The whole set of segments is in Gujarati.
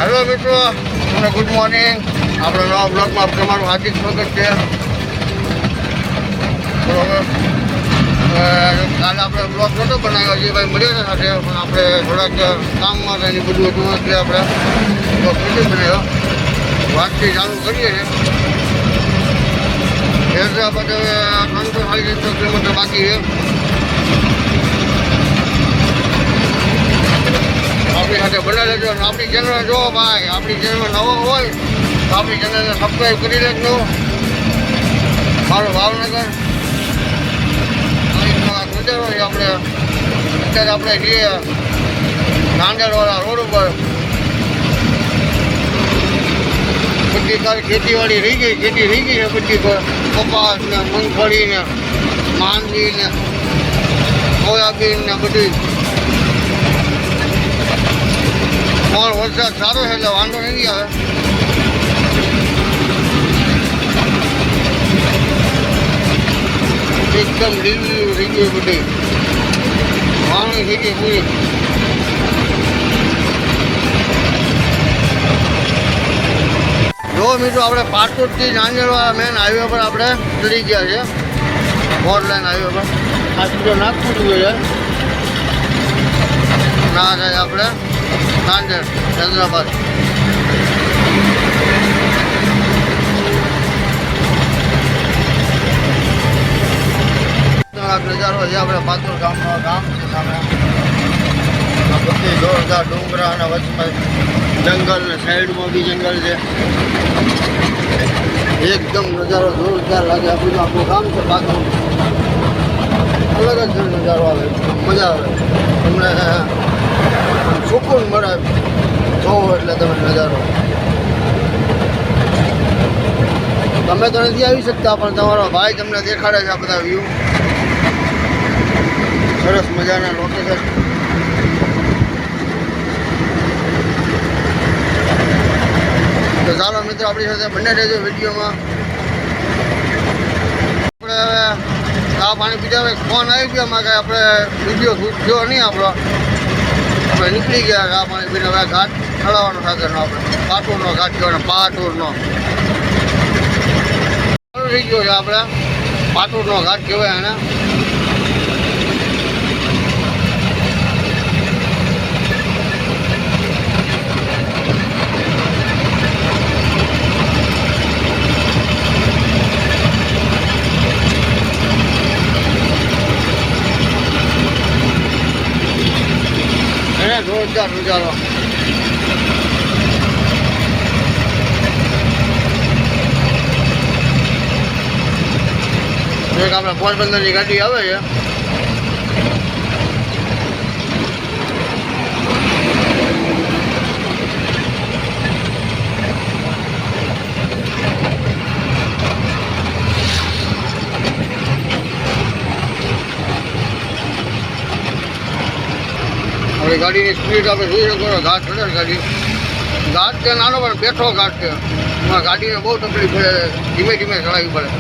હેલો મિત્રો, તમને ગુડ મોર્નિંગ. આપણે નવા બ્લોગમાં તમારું હાર્દિક સ્વાગત છે. બરોબર, કાલે આપણે બ્લોગ નહોતો બનાવ્યો, જે ભાઈ મળ્યો સાથે પણ આપણે થોડાક કામમાં એની બધું હતું એટલે આપણે બ્લોગ નથી બનાવ્યો. વાતથી ચાલુ કરીએ છીએ. હૈદરાબાદ હવે 340 કિલોમીટર બાકી છે. આપણી સાથે બના લેજો અને આપણી ચેનલ જોવો ભાઈ. આપણી ચેનલમાં નવો હોય તો આપણી ચેનલને સબસ્ક્રાઈબ કરી લેજો. મારું ભાવનગર નજર હોય. આપણે અત્યારે આપણે છીએ નાંદેડવાળા રોડ ઉપર. બધી સારી ખેતીવાડી રહી ગઈ, ખેતી રહી ગઈ છે બધી. કપાસ ને મૂંગફળી ને માંડવી ને સોયાબીન ને બધી. પણ વરસાદ સારો છે એટલે વાંધો નહીં આવે. એકદમ લીલું થઈ ગયું બધી, વાવણી થઈ ગઈ પૂરી. જો મિત્રો, આપણે પાટોદથી નાંદેડવાળા મેન હાઈવે પર આપણે ચડી ગયા છે. 4 લાઈન હાઈવે પર આ સીધો નાગપુર જોઈએ ના થાય આપણે નાંદેડ હૈદરાબાદ. નજારો છે આપણે પાતોર ગામનો. ગામ છે સામે, બધી જોરદાર ડુંગરા અને વચમાં જંગલ ને સાઈડમાં બી જંગલ છે. એકદમ નજારો જોરદાર લાગે. આપણું આખું ગામ છે પાતોર. અલગ જ નજારો આવે, મજા આવે. તમને સુકૂન મળે જોવો એટલે તમે નજારો. તમે તો નથી આવી શકતા પણ તમારો ભાઈ તમને દેખાડે છે આ બધા વ્યૂ. સરસ મજાના લોકેશન. તો ચાલો મિત્રો, આપણી સાથે બંને રહેજો વિડીયોમાં. આપણે હવે ચા પાણી પીધા, હવે ફોન આવી ગયો માં કાંઈ આપણે વિડીયો શૂટ થયો નહીં આપણો. આપણે નીકળી ગયા ચા પાણી પીને. હવે ઘાટ ચડાવવાનો સાથે આપણે પાટોરનો ઘાટ કહેવાય, પાટોરનો ચાલુ થઈ ગયો છે. આપણે પાટોરનો ઘાટ કહેવાય એને. જોરદાર નજારો. એક આપણે પોરબંદરની ગાડી આવે છે. ગાડીની સ્પીડ આપણે જોઈ શકો. ઘાટ ચડે ગાડી. ઘાટ છે નાનો પણ બેઠો ઘાટ છે. એમાં ગાડીને બહુ તકલીફ પડે, ધીમે ધીમે ચડાવવી પડે.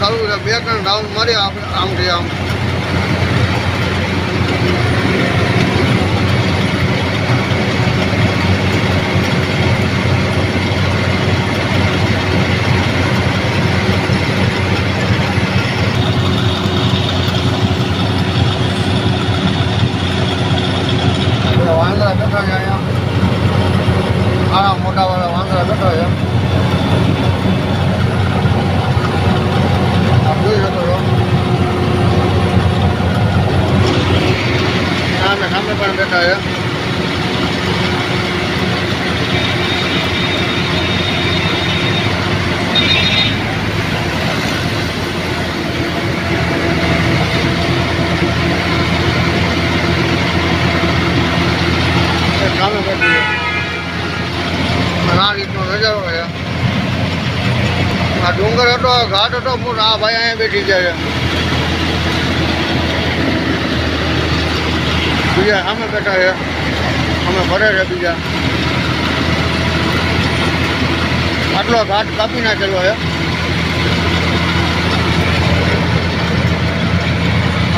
ચાલુ છે 2-3 રાઉન્ડ મારી આપણે આમથી આમ. મોટા વાળા વાંદરા બેઠા છે. આપ જોઈ શકો છો. સામે પણ બેઠા છે. સામે બેઠું છે. આ રીતનો નજારો છે. આ ડુંગર હતો, ઘાટ હતો, પણ આ ભાઈ અહીંયા બેઠી ગયા છે. બીજા સામે બેઠા છે, અમે ભરે છે બીજા. આટલો ઘાટ કાપી નાખેલો છે.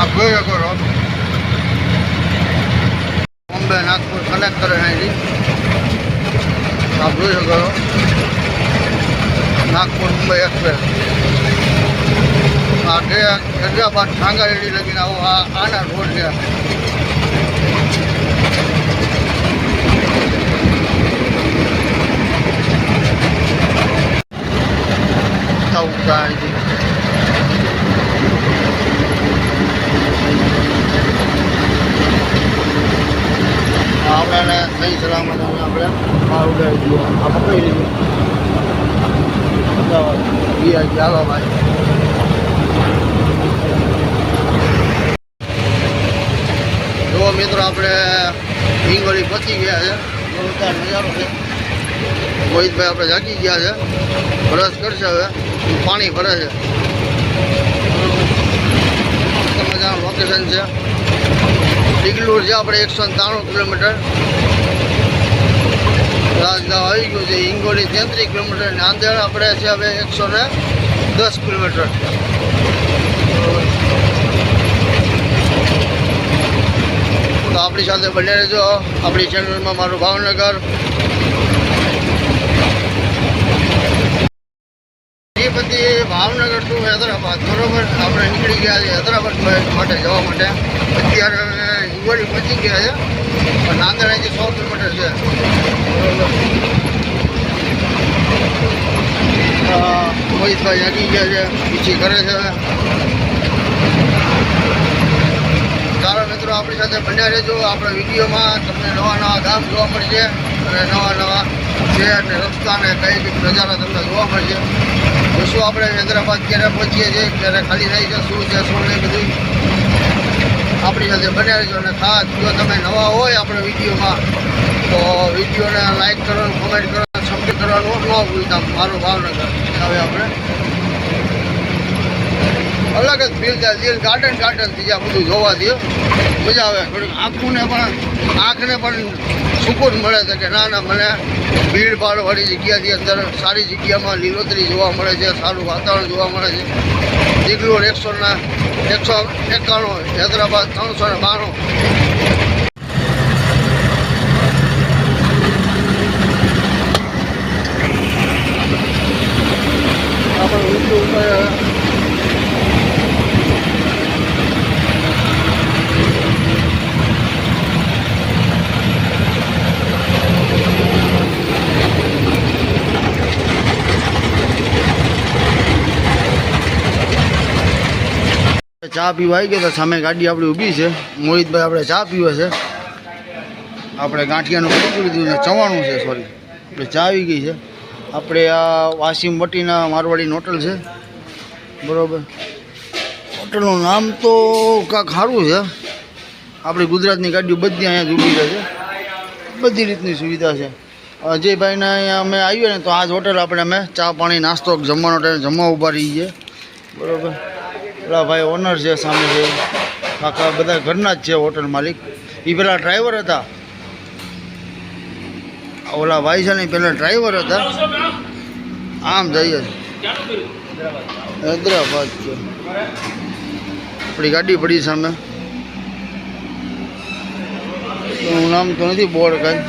આપ જોઈ શકો છો બોમ્બે નાગપુર કનેક્ટ કરે અહીંથી. આપ જોઈ શકો છો નાગપુર મુંબઈ એક્સપ્રેસ. આ હૈદરાબાદ સાંગારેડી લગીને આવો આના રોડ છે. ઉઠતા અહીંથી આપણે સહી સલામત આપણે બહાર ઉડાવી દઈએ. આ પકડી લીધું અમદાવાદ ચાલો ભાઈ. જો મિત્રો આપણે હિંગોળી પહોંચી ગયા છે. જોરદાર નજારો છે. મોહિતભાઈ આપણે જાગી ગયા છે. બ્રશ કરશે હવે. પાણી ભરે છે. મજાનું લોકેશન છે. ડિગલુર છે આપણે 193 કિલોમીટર. રાજગાંવ આવી ગયું છે. હિંગોળી 33 કિલોમીટર. નાંદેડ આપણે છે હવે 110 કિલોમીટર. તો આપણી સાથે બને રહેજો આપણી ચેનલમાં. મારું ભાવનગર પછી ભાવનગર ટુ હૈદરાબાદ બરોબર. આપણે નીકળી ગયા છે હૈદરાબાદ માટે જવા માટે. અત્યારે હિંગોળી પહોંચી ગયા છે. પણ નાંદેડ અહીંથી 100 કિલોમીટર છે બરોબર. મોહિતભાઈ જાગી ગયા છે. પીછી કરે છે. ચાલો મિત્રો આપણી સાથે બન્યા રહેજો. આપણા વિડીયોમાં તમને નવા નવા ગામ જોવા મળશે અને નવા નવા શહેર અને રસ્તા ને કઈ કઈ નજારા તમને જોવા મળશે. શું આપણે હૈદરાબાદ ક્યારે પહોંચીએ છીએ, ક્યારે ખાલી થાય છે, શું છે શું નહીં, બધું આપણી સાથે બન્યા રહેજો. અને ખાસ જો તમે નવા હોય આપણા વિડીયોમાં તો વિડીયોને લાઈક કરવાનું, કોમેન્ટ કરવાનું, સબસ્ક્રાઈબ કરવાનું ન ભૂલતા. મારું ભાવનગર હવે આપણે અલગ જ ફીલ થાય. દિલ ગાર્ડન થઈ જાય. બધું જોવા દે મજા આવે. થોડીક આંખને પણ સુકૂન મળે છે કે ના મને ભીડભાડવાળી જગ્યાથી અંદર સારી જગ્યામાં લીલોતરી જોવા મળે છે. સારું વાતાવરણ જોવા મળે છે. ડિગલુર 191, હૈદરાબાદ 392. આપણે ઊંચું ઉપર ચા પીવા આવી ગયા હતા. સામે ગાડી આપણી ઊભી છે. મોહિતભાઈ આપણે ચા પીવે છે. આપણે ગાંઠિયાનું પીતું લીધું ને ચવાણું છે સોરી. એટલે ચા આવી ગઈ છે. આપણે આ વાસીમ વટીના મારવાડીની હોટલ છે બરાબર. હોટલનું નામ તો કાંઈક સારું છે. આપણી ગુજરાતની ગાડીઓ બધી અહીંયા જ ઊભી રહે છે. બધી રીતની સુવિધા છે. અજયભાઈને અહીંયા અમે આવીએ ને તો આ જ હોટલ આપણે અમે ચા પાણી નાસ્તો જમવાનો ટાઈમ જમવા ઊભા રહી છીએ બરાબર. પેલા ભાઈ ઓનર છે સામે છે. કાકા બધા ઘરના જ છે હોટલ માલિક. એ પેલા ડ્રાઈવર હતા. ઓલા ભાઈ છે ને પેલા ડ્રાઈવર હતા. આમ જઈએ હૈદરાબાદ છે. આપણી ગાડી પડી સામે. નામ તો નથી બોર્ડ કાંઈ.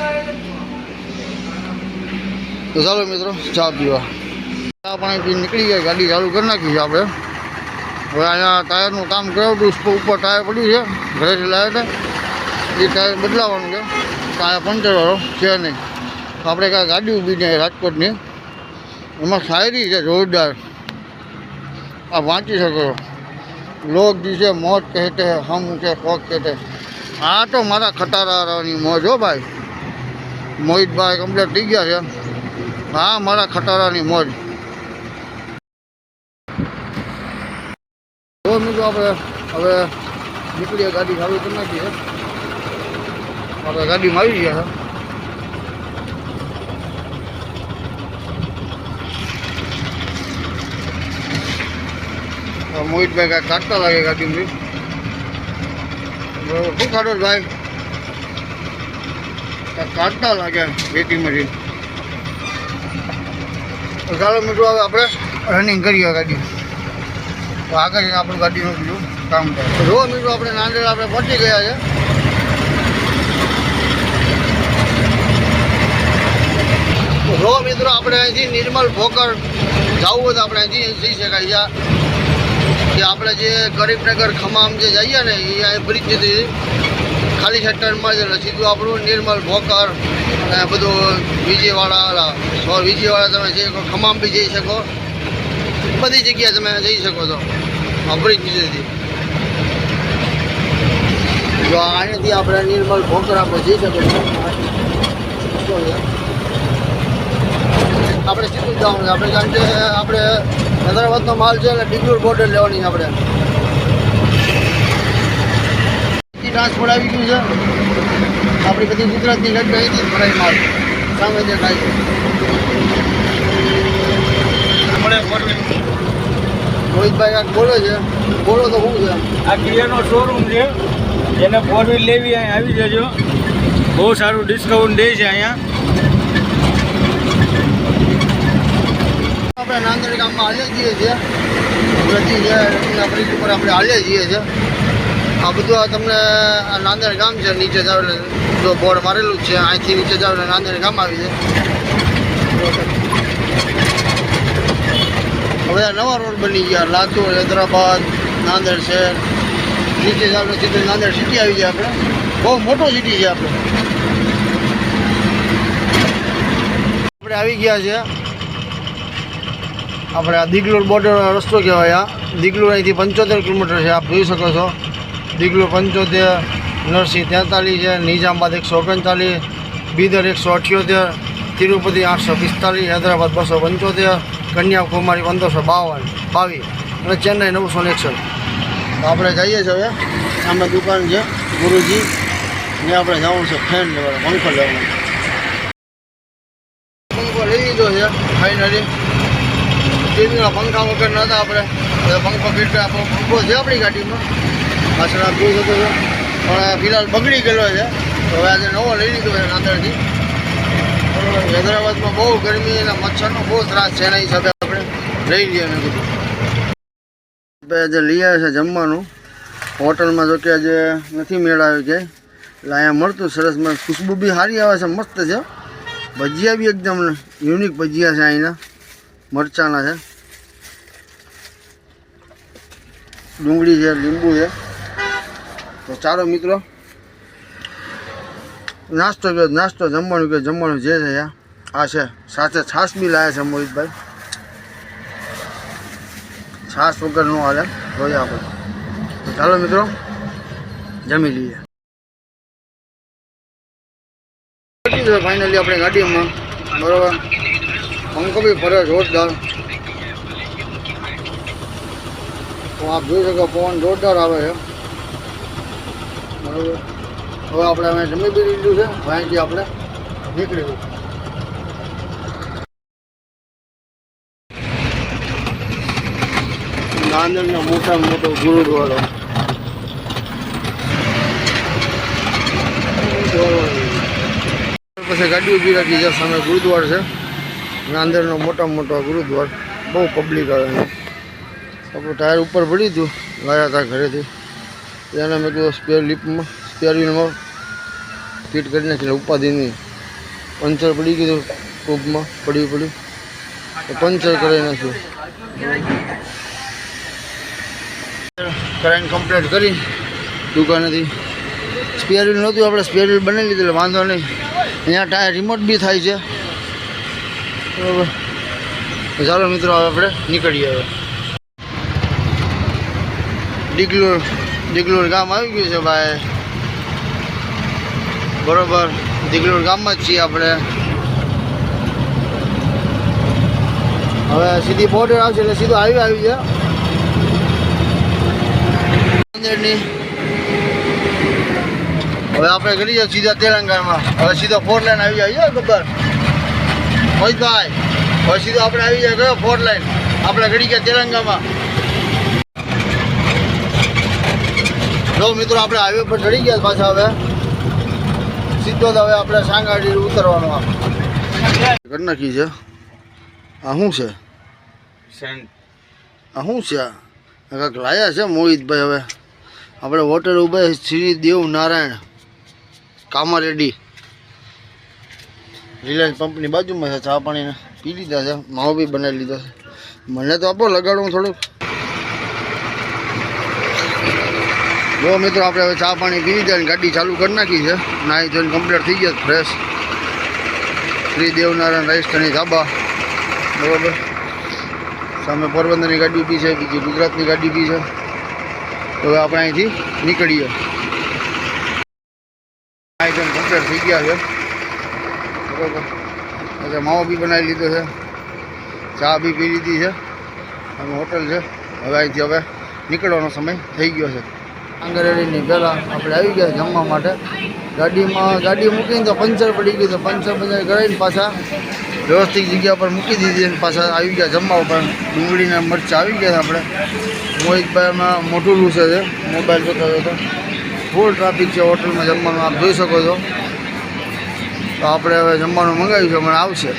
તો ચાલો મિત્રો ચા પીવા. ચા પાણી પી નીકળી ગયા. ગાડી ચાલુ કરી નાખી છે આપણે. હવે અહીંયા ટાયરનું કામ કરાવતું. ઉપર ટાયર પડ્યું છે. ઘરેથી લાવ્યા હતા. એ ટાયર બદલાવાનું છે. ટાયર પંચરવાળો છે નહીં. આપણે કાંઈ ગાડી ઊભી છે રાજકોટની. એમાં શાયરી છે જોરદાર. આ વાંચી શકો. લોક જીસે મોજ કહેતે હમ ઉસે શોખ કહેતે. આ તો મારા ખટારાની મોજ હો ભાઈ. મોહિતભાઈ કમ્પ્લેટ થઈ ગયા છે. હા મારા ખટારાની મોજ. મિત્રો આપણે હવે નીકળીએ. ગાડી ચાલુ કરી નાખીએ. આપણે ગાડીમાં આવી ગયા છે. મોહિતભાઈ કાંઈ કાઢતા લાગે ગાડીમાં. બરાબર. શું કાઢો ભાઈ? કાંઈક કાઢતા લાગે પેટીમાંથી. ચાલો મિત્રો હવે આપણે રનિંગ કરીએ ગાડી. તો આગળ જઈને આપણું ગાડીનું બીજું કામ થાય. જો મિત્રો આપણે નાંદેડ આપણે પહોંચી ગયા છે. જો મિત્રો આપણે અહીંથી નિર્મલ ભોકર જવું હોય તો આપણે અહીંથી જઈ શકાય છે. કે આપણે જે ગરીબનગર ખમામ જે જઈએ ને એ અહીં બ્રિજથી ખાલી સેક્ટરમાં જ સીધું આપણું નિર્મલ ભોકર અને બધું વિજયવાડા તમે જઈ શકો, ખમામ બી જઈ શકો, બધી જગ્યાએ તમે જઈ શકો છો આ બ્રિજ નીચેથી. જો અહીંયાથી આપણે નિર્મલ ભોકર આપણે જઈ શકીએ છીએ. આપણે સીધું જ જવાનું છે આપણે, કારણ કે આપણે હૈદરાબાદનો માલ છે એટલે ડિગ્લોર બોર્ડર લેવાની છે આપણે. ટ્રાન્સપોર્ટ આવી ગયું છે આપણી બધી ગુજરાતની ગાડી અહીંથી જ ભરાય માલ સામે જે થાય છે. રોહિતભાઈ કાંઈક બોલે છે, બોલો તો શું છે? આ કિયાનો શોરૂમ છે, જેને 4 વ્હીલ લેવી અહીં આવી જજો. બહુ સારું ડિસ્કાઉન્ટ દે છે અહીંયા. આપણે નાંદેડ ગામમાં હાલ્યા જઈએ છીએ, બ્રિજ ઉપર આપણે હાલ્યા જઈએ છીએ. આ બધું આ તમને આ નાંદેડ ગામ છે. નીચે જાવ એટલે જો બોર્ડ મારેલું જ છે, અહીંથી નીચે જાવ એટલે નાંદેડ ગામ આવી જાય. હવે આ નવા રોડ બની ગયા, લાતુર, હૈદરાબાદ, નાંદેડ શહેર. નીચે જાવ એટલે સીધું નાંદેડ સિટી આવી જાય. આપણે બહુ મોટો સિટી છે. આપણે આવી ગયા છે. આપણે આ દિગલોર બોર્ડર રસ્તો કહેવાય. આ દિગલોર અહીંથી 75 કિલોમીટર છે. આપ જોઈ શકો છો. દિગલોર 75, નરસિંહ 43 છે, નિઝામાબાદ 139, બીદર 178, તિરુપતિ 845, હૈદરાબાદ 275, કન્યાકુમારી 1522 અને ચેન્નઈ 961. તો આપણે જઈએ છીએ હવે. સામે દુકાન છે ગુરુજી, ને આપણે જવાનું છે ફેન લેવાનું, પંખો લેવાનો. પંખો લઈ લીધો છે ફાઇનલી. ટીવીના પંખા વગર નહોતા આપણે, હવે પંખો ફિટ પંખો છે આપણી ગાડીમાં. પાછળ આપ જોઈ શકો છો, પણ ફિલહાલ બગડી ગયેલો છે. તો હવે આજે નવો લઈ લીધો છે નાંદેડથી. બરાબર, હૈદરાબાદમાં બહુ ગરમી અને મચ્છરનો બહુ ત્રાસ છે, એના હિસાબે આપણે લઈ લઈએ મેં કીધું. આપણે આજે લઈ આવ્યા છે જમવાનું હોટલમાં. જો કે આજે નથી મેળ આવ્યો કે એટલે અહીંયા મળતું સરસ, ખુશ્બુ બી સારી આવે છે, મસ્ત છે. ભજીયા બી એકદમ યુનિક ભજીયા છે અહીંના, મરચાના છે, ડુંગળી છે, લીંબુ છે. તો ચાલો મિત્રો નાસ્તો જમવાનું જે છે આ છે. સાથે છાશ બી લાવ્યા છે મોહિતભાઈ. છાશ વગર ન હાલે, જોઈએ આપણે. તો ચાલો મિત્રો જમી લઈએ. ફાઇનલી આપણે ગાડીમાં બરાબર, પંખો બી ફરે જોરદાર. તો આપ જોઈ શકો પવન જોરદાર આવે છે. બરાબર, હવે આપણે અમે જમી બી લીધું છે. અહીંથી આપણે નીકળીશું. નાંદેડનો મોટામાં મોટો ગુરુદ્વારો. પછી ગાડી ઊભી રાખી છે, સામે ગુરુદ્વાર છે. નાંદેડનો મોટામાં મોટો ગુરુદ્વાર. બહુ પબ્લિક આવે છે. આપણું ટાયર ઉપર પડી હતું, લાવ્યા હતા ઘરેથી. એને મેં કીધું સ્પેર વ્હીલમાં ફિટ કરી નાખી. ઉપાધિની પંચર પડી ગયું ટ્યુબમાં, પડ્યું તો પંચર કરી નાખ્યું. કરાઈને કમ્પ્લીટ કરી દુકાનેથી. સ્પેર વ્હીલ નહોતું, આપણે સ્પેર વ્હીલ બનાવી લીધું એટલે વાંધો નહીં. અહીંયા ટાયર રિમોટ બી થાય છે. બરાબર, ચાલો મિત્રો હવે આપણે નીકળીએ. હવે દિગલોર ગામ આવી ગયું છે ભાઈ. બરોબર, દિગલોર ગામમાં જ છીએ આપણે. હવે સીધી બોર્ડર આવશે એટલે સીધો હાઈવે આવી છે નાંદેડની. હવે આપણે કરીએ સીધા તેલંગાણામાં. હવે સીધો 4 લાઈન આવી જાય ખબર મોહિતભાઈ. હવે સીધો આપણે આવી જાય કયો 4 લાઈન. આપણે ઘડી ગયા તેલંગાણામાં. જો મિત્રો આપણે હાઈવે પર ચડી ગયા પાછા. હવે સીધો તો હવે આપણે સાંગાડી ઉતરવાનું કરી નાખી છે. આ શું છે? સેન્ટ આ શું છે? આ કાંઈક લાયા છે મોહિતભાઈ. હવે આપણે હોટલ ઊભા શ્રી દેવ નારાયણ કામારેડી રિલાયન્સ પંપની બાજુમાં છે. ચા પાણી પી લીધા છે, માવો બી બનાવી લીધો છે. મને તો આપો લગાડું થોડુંક. જો મિત્રો આપણે હવે ચા પાણી પી લીધા, ગાડી ચાલુ કરી નાખી છે. નાહી ધોઈને કમ્પ્લીટ થઈ ગયા ફ્રેશ. શ્રી દેવનારાયણ રાજસ્થાની ધાબા, બરાબર. સામે પોરબંદરની ગાડી ઊભી છે, બીજી ગુજરાતની ગાડી ઊભી છે. તો હવે આપણે અહીંથી નીકળીએ. નાહી ધોઈને કમ્પ્લીટ થઈ ગયા છે, બરાબર. એટલે માવો બી બનાવી લીધો છે, ચા બી પી લીધી છે અને હોટલ છે. હવે અહીંથી હવે નીકળવાનો સમય થઈ ગયો છે. કાંકરેડીની પહેલાં આપણે આવી ગયા જમવા માટે. ગાડી મૂકીને તો પંચર પડી ગયું, તો પંચર કરાવીને પાછા વ્યવસ્થિત જગ્યા પર મૂકી દીધી અને પાછા આવી ગયા જમવા ઉપર. ડુંગળીના મરચાં આવી ગયા આપણે. મોહિતભાઈમાં મોટું લૂસે છે, મોબાઈલ જોતો હતો. ફૂલ ટ્રાફિક છે હોટલમાં જમવાનું, આપ જોઈ શકો છો. તો આપણે હવે જમવાનું મંગાવ્યું છે, હમણાં આવશે.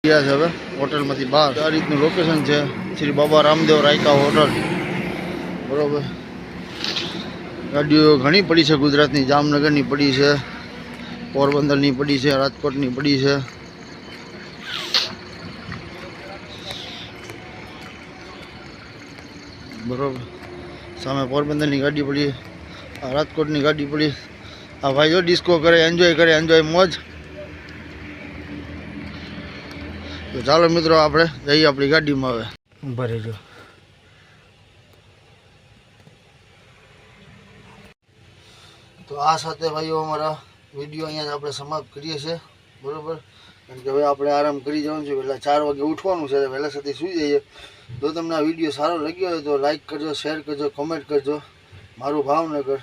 ગયા છે હવે હોટલમાંથી બહાર. આ રીતનું લોકેશન છે, શ્રી બાબા રામદેવ રાયકા હોટલ, બરાબર. ગાડીઓ ઘણી પડી છે ગુજરાતની, જામનગરની પડી છે, પોરબંદરની પડી છે, રાજકોટની પડી છે. બરાબર. સામે પોરબંદરની ગાડી પડી, આ રાજકોટની ગાડી પડી. આ ભાઈ જો ડિસ્કો કરે, એન્જોય કરે, એન્જોય મોજ. તો ચાલો મિત્રો આપણે જઈએ આપણી ગાડીમાં. હવે ભરી જો. તો આ સાથે ભાઈઓ અમારા વિડીયો અહીંયા આપણે સમાપ્ત કરીએ છીએ, બરાબર. કારણ કે હવે આપણે આરામ કરી જવાનું છે. વહેલા 4 વાગે ઉઠવાનું છે, વહેલા સાથે સૂઈ જઈએ. જો તમને આ વિડીયો સારો લાગ્યો હોય તો લાઈક કરજો, શેર કરજો, કોમેન્ટ કરજો. મારું ભાવનગર.